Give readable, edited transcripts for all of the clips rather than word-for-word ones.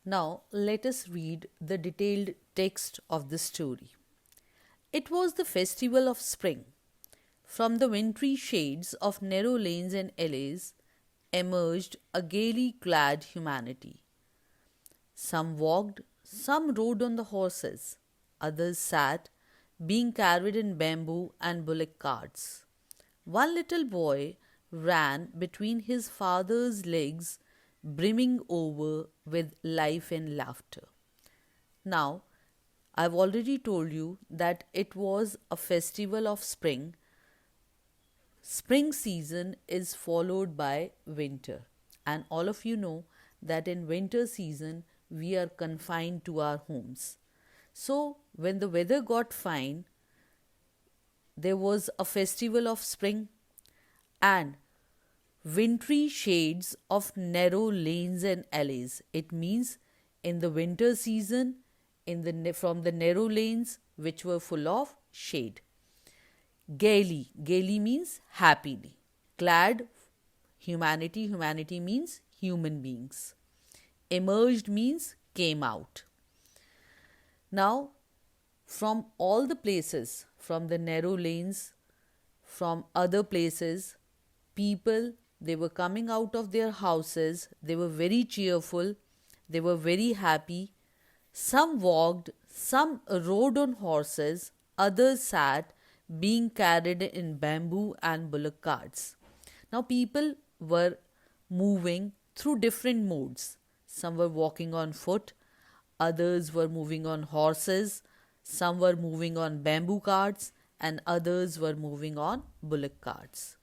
Now, let us read the detailed text of the story. It was the festival of spring. From the wintry shades of narrow lanes and alleys emerged a gaily clad humanity. Some walked, some rode on the horses, others sat, being carried in bamboo and bullock carts. One little boy ran between his father's legs, brimming over with life and laughter. Now, I've already told you that it was a festival of spring. Spring season is followed by winter, and all of you know that in winter season we are confined to our homes. So, when the weather got fine, there was a festival of spring and wintry shades of narrow lanes and alleys. It means in the winter season, from the narrow lanes which were full of shade. Gaily, gaily means happily. Clad, humanity, humanity means human beings. Emerged means came out. Now, from all the places, from the narrow lanes, from other places, people, they were coming out of their houses, they were very cheerful, they were very happy. Some walked, some rode on horses, others sat, being carried in bamboo and bullock carts. Now, people were moving through different modes. Some were walking on foot, others were moving on horses, some were moving on bamboo carts, and others were moving on bullock carts.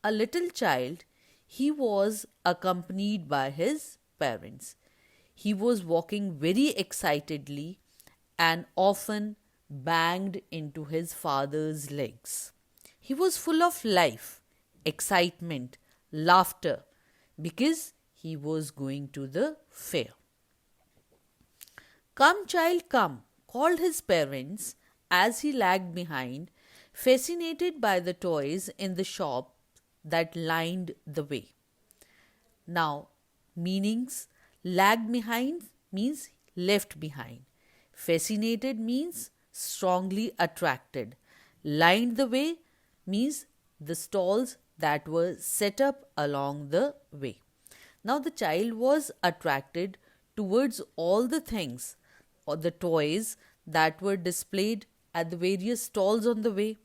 A little child, he was accompanied by his parents. He was walking very excitedly and often banged into his father's legs. He was full of life, excitement, laughter because he was going to the fair. Come, child, come, called his parents as he lagged behind, fascinated by the toys in the shop that lined the way. Now, meanings: lagged behind means left behind, fascinated means strongly attracted, lined the way means the stalls that were set up along the way. Now, the child was attracted towards all the things or the toys that were displayed at the various stalls on the way,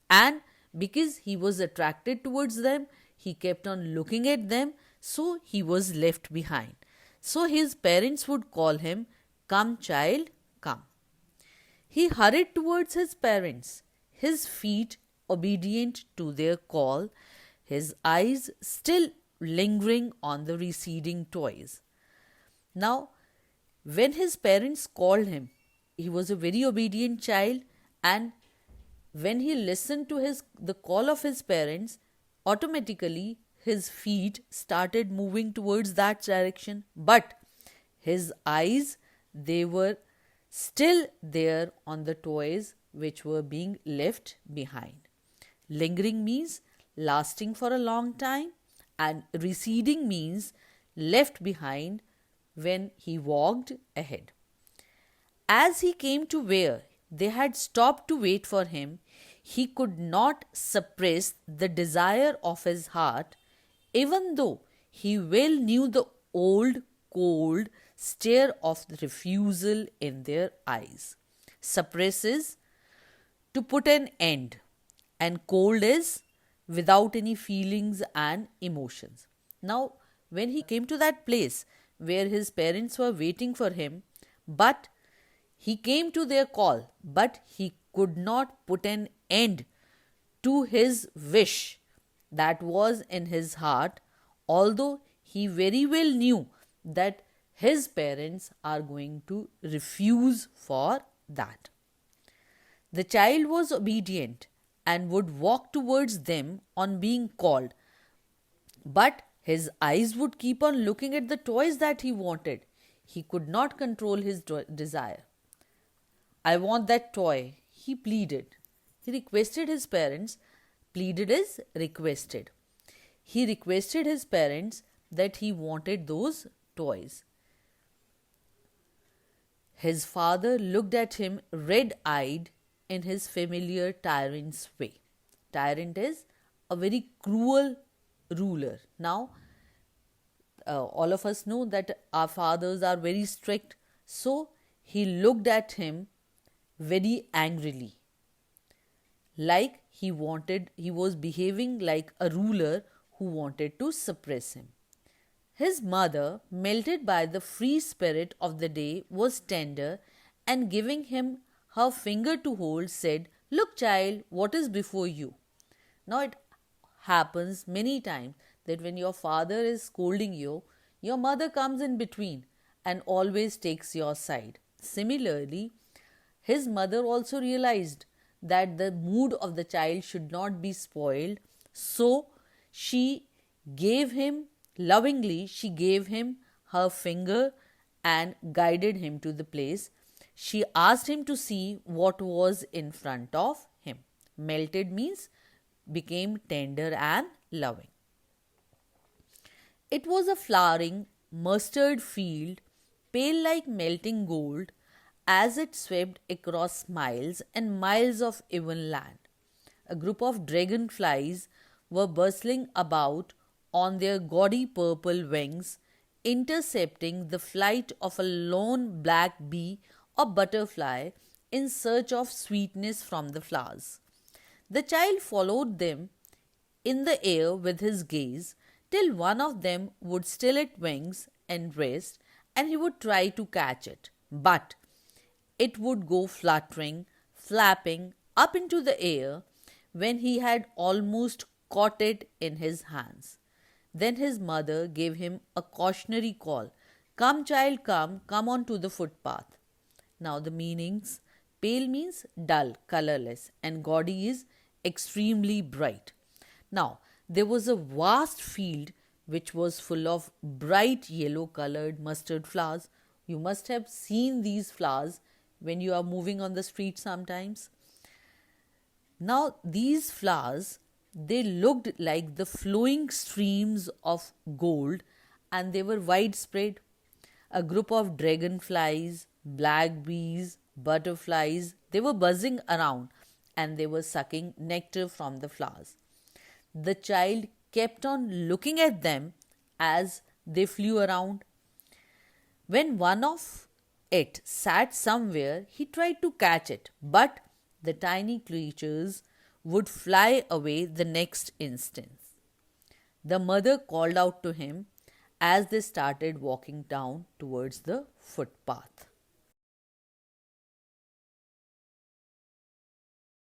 and because he was attracted towards them, he kept on looking at them, so he was left behind. So his parents would call him, Come, child, come. He hurried towards his parents, his feet obedient to their call, his eyes still lingering on the receding toys. Now, when his parents called him, he was a very obedient child, and when he listened to the call of his parents, automatically his feet started moving towards that direction, but his eyes, they were still there on the toys which were being left behind. Lingering means lasting for a long time, and receding means left behind when he walked ahead. As he came to where they had stopped to wait for him, he could not suppress the desire of his heart, even though he well knew the old, cold stare of the refusal in their eyes. Suppress is to put an end, and cold is without any feelings and emotions. Now, when he came to that place where his parents were waiting for him, but he came to their call, but he could not put an end to his wish that was in his heart, although he very well knew that his parents are going to refuse for that. The child was obedient and would walk towards them on being called, but his eyes would keep on looking at the toys that he wanted. He could not control his desire. I want that toy, he pleaded. He requested his parents. Pleaded is requested. He requested his parents that he wanted those toys. His father looked at him red eyed in his familiar tyrant's way. Tyrant is a very cruel ruler. Now, all of us know that our fathers are very strict, so he looked at him very angrily, like he was behaving like a ruler who wanted to suppress him. His mother, melted by the free spirit of the day, was tender and giving him her finger to hold, said, "Look, child, what is before you?" Now, it happens many times that when your father is scolding you, your mother comes in between and always takes your side. Similarly, his mother also realized that the mood of the child should not be spoiled, so she gave him lovingly, she gave him her finger and guided him to the place. She asked him to see what was in front of him. Melted means became tender and loving. It was a flowering mustard field, pale like melting gold, as it swept across miles and miles of even land. A group of dragonflies were bustling about on their gaudy purple wings, intercepting the flight of a lone black bee or butterfly in search of sweetness from the flowers. The child followed them in the air with his gaze till one of them would still its wings and rest, and he would try to catch it. But it would go fluttering, flapping up into the air when he had almost caught it in his hands. Then his mother gave him a cautionary call. "Come, child, come on to the footpath." Now, the meanings: pale means dull, colorless, and gaudy is extremely bright. Now, there was a vast field which was full of bright yellow colored mustard flowers. You must have seen these flowers when you are moving on the street sometimes. Now, these flowers, they looked like the flowing streams of gold and they were widespread. A group of dragonflies, black bees, butterflies, they were buzzing around and they were sucking nectar from the flowers. The child kept on looking at them as they flew around. When one of it sat somewhere, he tried to catch it, but the tiny creatures would fly away the next instant. The mother called out to him as they started walking down towards the footpath.